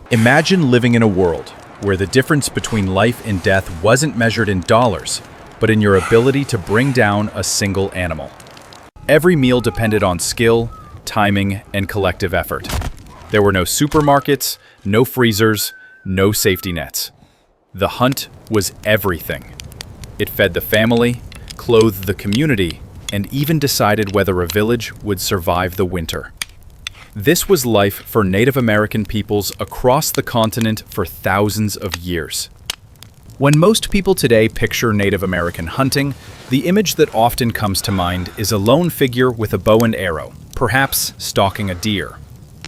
Imagine living in a world where the difference between life and death wasn't measured in dollars, but in your ability to bring down a single animal. Every meal depended on skill, timing, and collective effort. There were no supermarkets, no freezers, no safety nets. The hunt was everything. It fed the family, clothed the community, and even decided whether a village would survive the winter. This was life for Native American peoples across the continent for thousands of years. When most people today picture Native American hunting, the image that often comes to mind is a lone figure with a bow and arrow, perhaps stalking a deer.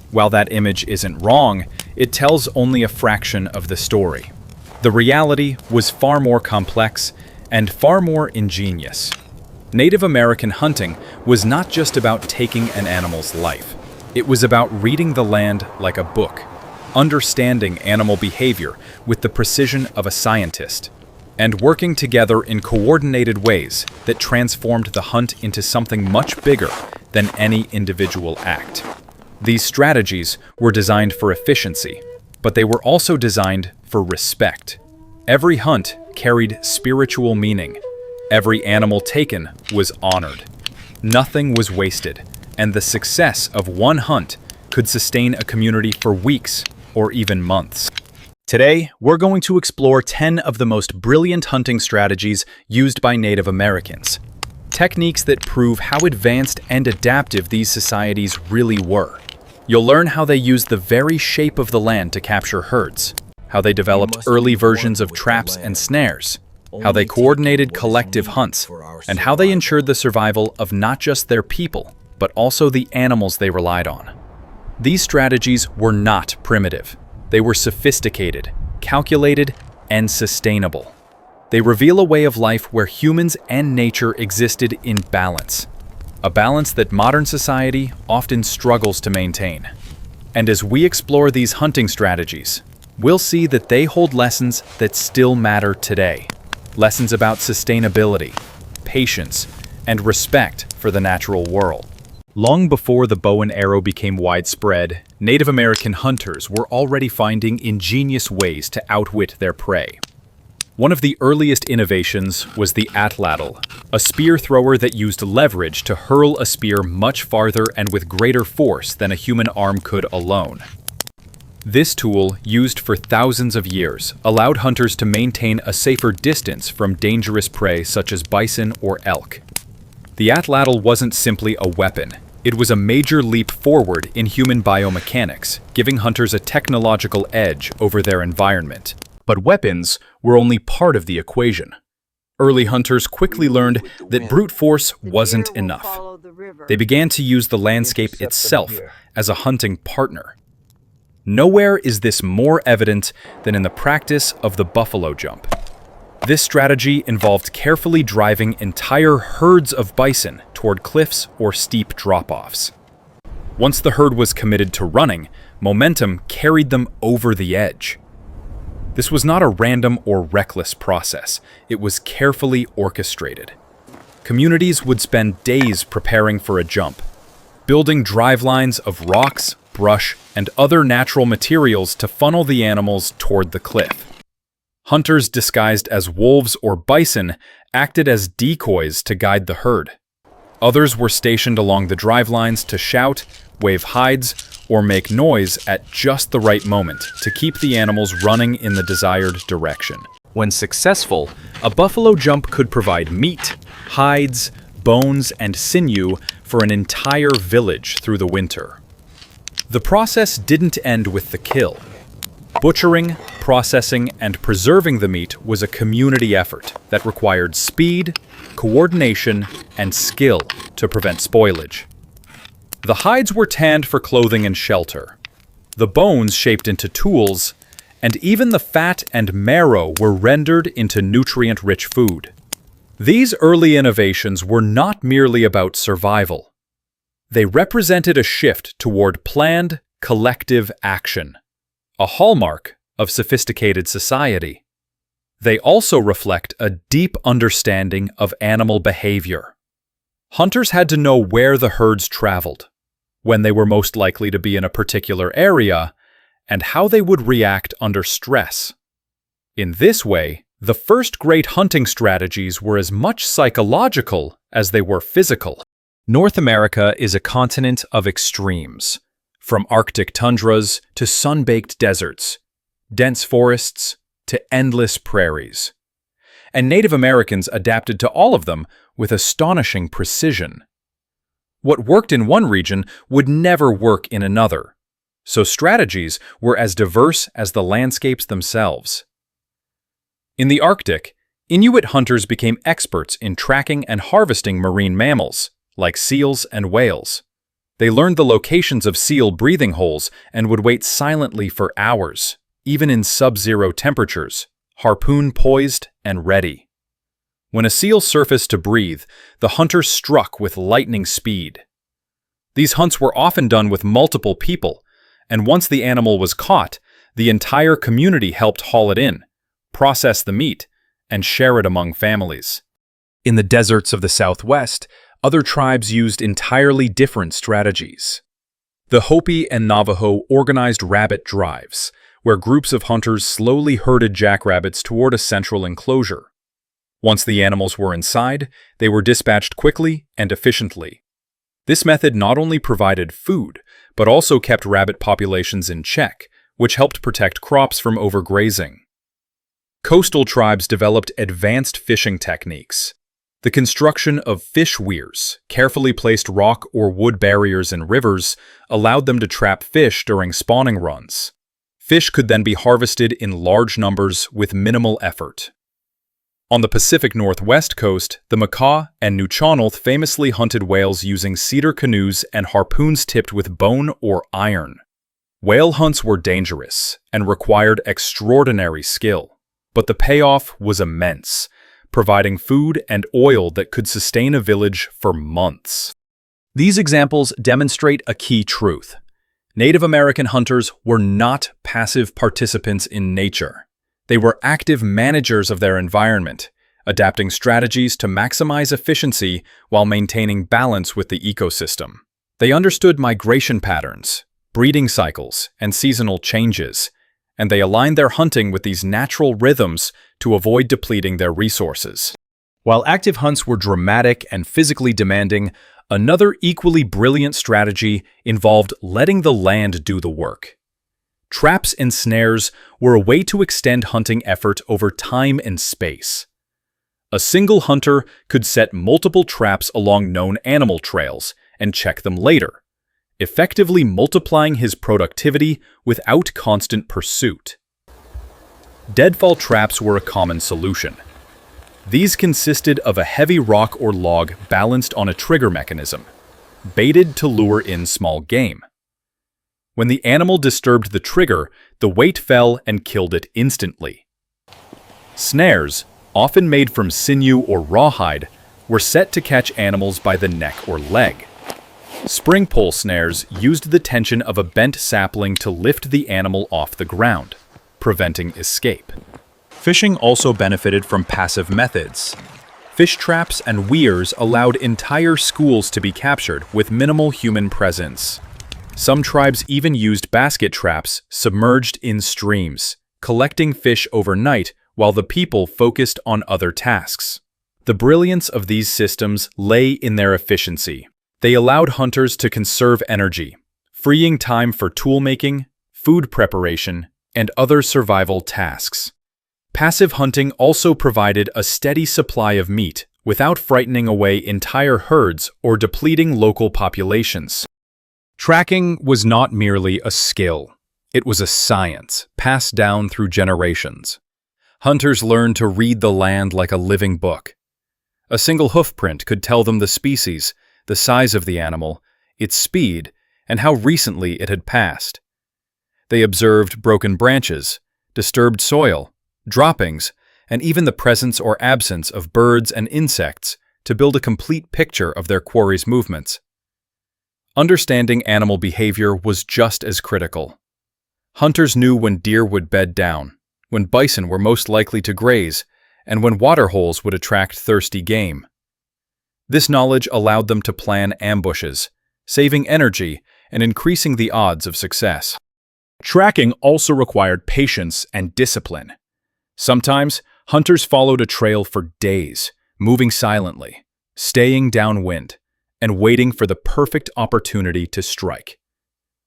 While that image isn't wrong, it tells only a fraction of the story. The reality was far more complex and far more ingenious. Native American hunting was not just about taking an animal's life. It was about reading the land like a book, understanding animal behavior with the precision of a scientist, and working together in coordinated ways that transformed the hunt into something much bigger than any individual act. These strategies were designed for efficiency, but they were also designed for respect. Every hunt carried spiritual meaning. Every animal taken was honored. Nothing was wasted, and the success of one hunt could sustain a community for weeks or even months. Today, we're going to explore 10 of the most brilliant hunting strategies used by Native Americans. Techniques that prove how advanced and adaptive these societies really were. You'll learn how they used the very shape of the land to capture herds, how they developed early versions of traps and snares, how they coordinated collective hunts, and how they ensured the survival of not just their people, but also the animals they relied on. These strategies were not primitive. They were sophisticated, calculated, and sustainable. They reveal a way of life where humans and nature existed in balance, a balance that modern society often struggles to maintain. And as we explore these hunting strategies, we'll see that they hold lessons that still matter today. Lessons about sustainability, patience, and respect for the natural world. Long before the bow and arrow became widespread, Native American hunters were already finding ingenious ways to outwit their prey. One of the earliest innovations was the atlatl, a spear thrower that used leverage to hurl a spear much farther and with greater force than a human arm could alone. This tool, used for thousands of years, allowed hunters to maintain a safer distance from dangerous prey such as bison or elk. The atlatl wasn't simply a weapon. It was a major leap forward in human biomechanics, giving hunters a technological edge over their environment. But weapons were only part of the equation. Early hunters quickly learned that brute force wasn't enough. They began to use the landscape itself as a hunting partner. Nowhere is this more evident than in the practice of the buffalo jump. This strategy involved carefully driving entire herds of bison toward cliffs or steep drop-offs. Once the herd was committed to running, momentum carried them over the edge. This was not a random or reckless process. It was carefully orchestrated. Communities would spend days preparing for a jump, building drive lines of rocks, brush, and other natural materials to funnel the animals toward the cliff. Hunters disguised as wolves or bison acted as decoys to guide the herd. Others were stationed along the drive lines to shout, wave hides, or make noise at just the right moment to keep the animals running in the desired direction. When successful, a buffalo jump could provide meat, hides, bones, and sinew for an entire village through the winter. The process didn't end with the kill. Butchering, processing, and preserving the meat was a community effort that required speed, coordination, and skill to prevent spoilage. The hides were tanned for clothing and shelter, the bones shaped into tools, and even the fat and marrow were rendered into nutrient-rich food. These early innovations were not merely about survival. They represented a shift toward planned, collective action, a hallmark of sophisticated society. They also reflect a deep understanding of animal behavior. Hunters had to know where the herds traveled, when they were most likely to be in a particular area, and how they would react under stress. In this way, the first great hunting strategies were as much psychological as they were physical. North America is a continent of extremes, from Arctic tundras to sun-baked deserts, dense forests to endless prairies. And Native Americans adapted to all of them with astonishing precision. What worked in one region would never work in another, so strategies were as diverse as the landscapes themselves. In the Arctic, Inuit hunters became experts in tracking and harvesting marine mammals, like seals and whales. They learned the locations of seal breathing holes and would wait silently for hours, even in sub-zero temperatures, harpoon poised and ready. When a seal surfaced to breathe, the hunter struck with lightning speed. These hunts were often done with multiple people, and once the animal was caught, the entire community helped haul it in, process the meat, and share it among families. In the deserts of the Southwest, other tribes used entirely different strategies. The Hopi and Navajo organized rabbit drives, where groups of hunters slowly herded jackrabbits toward a central enclosure. Once the animals were inside, they were dispatched quickly and efficiently. This method not only provided food, but also kept rabbit populations in check, which helped protect crops from overgrazing. Coastal tribes developed advanced fishing techniques. The construction of fish weirs, carefully placed rock or wood barriers in rivers, allowed them to trap fish during spawning runs. Fish could then be harvested in large numbers with minimal effort. On the Pacific Northwest coast, the Makah and Nuu-chah-nulth famously hunted whales using cedar canoes and harpoons tipped with bone or iron. Whale hunts were dangerous and required extraordinary skill, but the payoff was immense, providing food and oil that could sustain a village for months. These examples demonstrate a key truth. Native American hunters were not passive participants in nature. They were active managers of their environment, adapting strategies to maximize efficiency while maintaining balance with the ecosystem. They understood migration patterns, breeding cycles, and seasonal changes, and they aligned their hunting with these natural rhythms to avoid depleting their resources. While active hunts were dramatic and physically demanding, another equally brilliant strategy involved letting the land do the work. Traps and snares were a way to extend hunting effort over time and space. A single hunter could set multiple traps along known animal trails and check them later, effectively multiplying his productivity without constant pursuit. Deadfall traps were a common solution. These consisted of a heavy rock or log balanced on a trigger mechanism, baited to lure in small game. When the animal disturbed the trigger, the weight fell and killed it instantly. Snares, often made from sinew or rawhide, were set to catch animals by the neck or leg. Spring pole snares used the tension of a bent sapling to lift the animal off the ground, preventing escape. Fishing also benefited from passive methods. Fish traps and weirs allowed entire schools to be captured with minimal human presence. Some tribes even used basket traps submerged in streams, collecting fish overnight while the people focused on other tasks. The brilliance of these systems lay in their efficiency. They allowed hunters to conserve energy, freeing time for tool-making, food preparation, and other survival tasks. Passive hunting also provided a steady supply of meat without frightening away entire herds or depleting local populations. Tracking was not merely a skill. It was a science passed down through generations. Hunters learned to read the land like a living book. A single hoofprint could tell them the species, the size of the animal, its speed, and how recently it had passed. They observed broken branches, disturbed soil, droppings, and even the presence or absence of birds and insects to build a complete picture of their quarry's movements. Understanding animal behavior was just as critical. Hunters knew when deer would bed down, when bison were most likely to graze, and when waterholes would attract thirsty game. This knowledge allowed them to plan ambushes, saving energy and increasing the odds of success. Tracking also required patience and discipline. Sometimes, hunters followed a trail for days, moving silently, staying downwind, and waiting for the perfect opportunity to strike.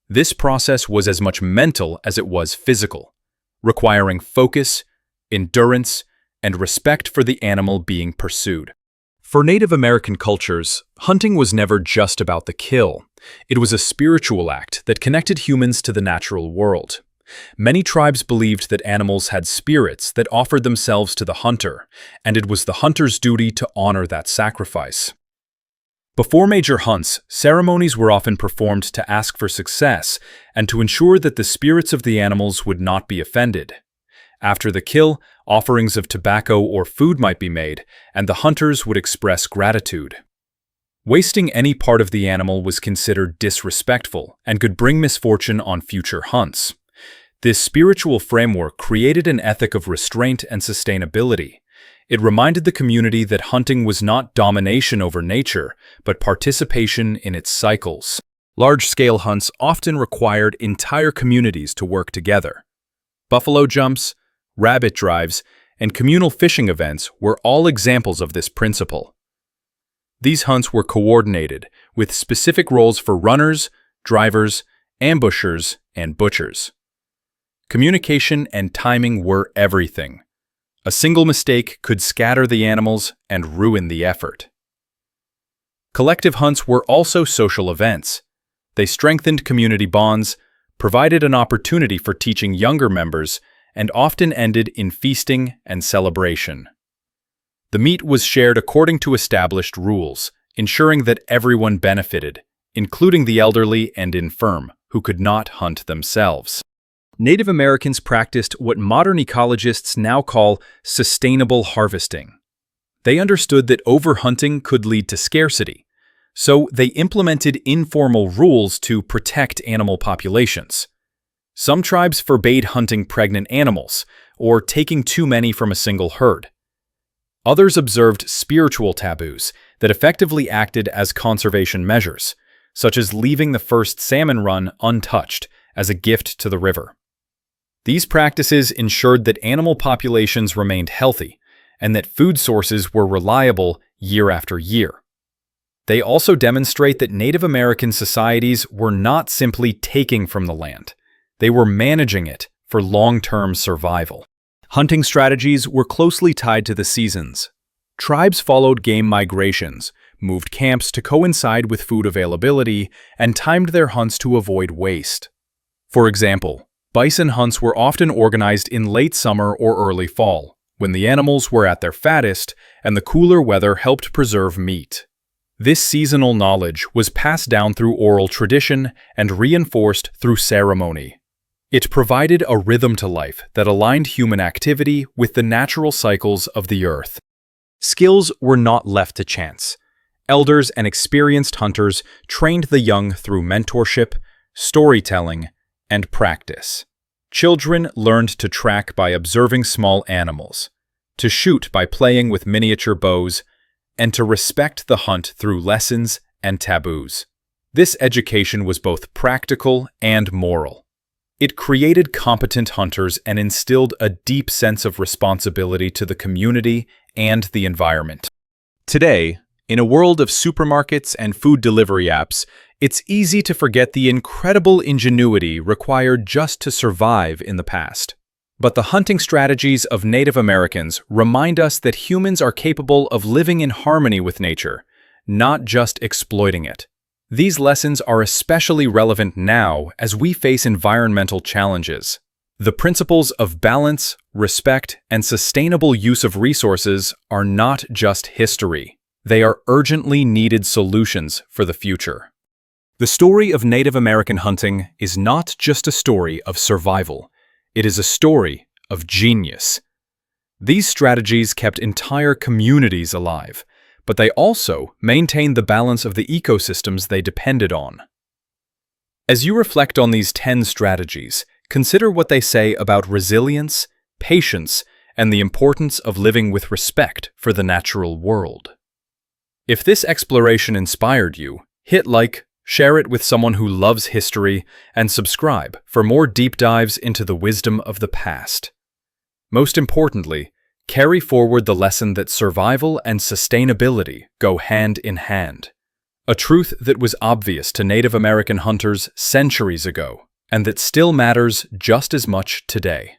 This process was as much mental as it was physical, requiring focus, endurance, and respect for the animal being pursued. For Native American cultures, hunting was never just about the kill. It was a spiritual act that connected humans to the natural world. Many tribes believed that animals had spirits that offered themselves to the hunter, and it was the hunter's duty to honor that sacrifice. Before major hunts, ceremonies were often performed to ask for success and to ensure that the spirits of the animals would not be offended. After the kill, offerings of tobacco or food might be made, and the hunters would express gratitude. Wasting any part of the animal was considered disrespectful and could bring misfortune on future hunts. This spiritual framework created an ethic of restraint and sustainability. It reminded the community that hunting was not domination over nature, but participation in its cycles. Large-scale hunts often required entire communities to work together. Buffalo jumps, rabbit drives, and communal fishing events were all examples of this principle. These hunts were coordinated, with specific roles for runners, drivers, ambushers, and butchers. Communication and timing were everything. A single mistake could scatter the animals and ruin the effort. Collective hunts were also social events. They strengthened community bonds, provided an opportunity for teaching younger members, and often ended in feasting and celebration. The meat was shared according to established rules, ensuring that everyone benefited, including the elderly and infirm, who could not hunt themselves. Native Americans practiced what modern ecologists now call sustainable harvesting. They understood that overhunting could lead to scarcity, so they implemented informal rules to protect animal populations. Some tribes forbade hunting pregnant animals, or taking too many from a single herd. Others observed spiritual taboos that effectively acted as conservation measures, such as leaving the first salmon run untouched as a gift to the river. These practices ensured that animal populations remained healthy and that food sources were reliable year after year. They also demonstrate that Native American societies were not simply taking from the land. They were managing it for long-term survival. Hunting strategies were closely tied to the seasons. Tribes followed game migrations, moved camps to coincide with food availability, and timed their hunts to avoid waste. For example, bison hunts were often organized in late summer or early fall, when the animals were at their fattest and the cooler weather helped preserve meat. This seasonal knowledge was passed down through oral tradition and reinforced through ceremony. It provided a rhythm to life that aligned human activity with the natural cycles of the earth. Skills were not left to chance. Elders and experienced hunters trained the young through mentorship, storytelling, and practice. Children learned to track by observing small animals, to shoot by playing with miniature bows, and to respect the hunt through lessons and taboos. This education was both practical and moral. It created competent hunters and instilled a deep sense of responsibility to the community and the environment. Today, in a world of supermarkets and food delivery apps, it's easy to forget the incredible ingenuity required just to survive in the past. But the hunting strategies of Native Americans remind us that humans are capable of living in harmony with nature, not just exploiting it. These lessons are especially relevant now as we face environmental challenges. The principles of balance, respect, and sustainable use of resources are not just history. They are urgently needed solutions for the future. The story of Native American hunting is not just a story of survival. It is a story of genius. These strategies kept entire communities alive, but they also maintained the balance of the ecosystems they depended on. As you reflect on these 10 strategies, consider what they say about resilience, patience, and the importance of living with respect for the natural world. If this exploration inspired you, hit like, Share it with someone who loves history, and subscribe for more deep dives into the wisdom of the past. Most importantly, carry forward the lesson that survival and sustainability go hand in hand. A truth that was obvious to Native American hunters centuries ago, and that still matters just as much today.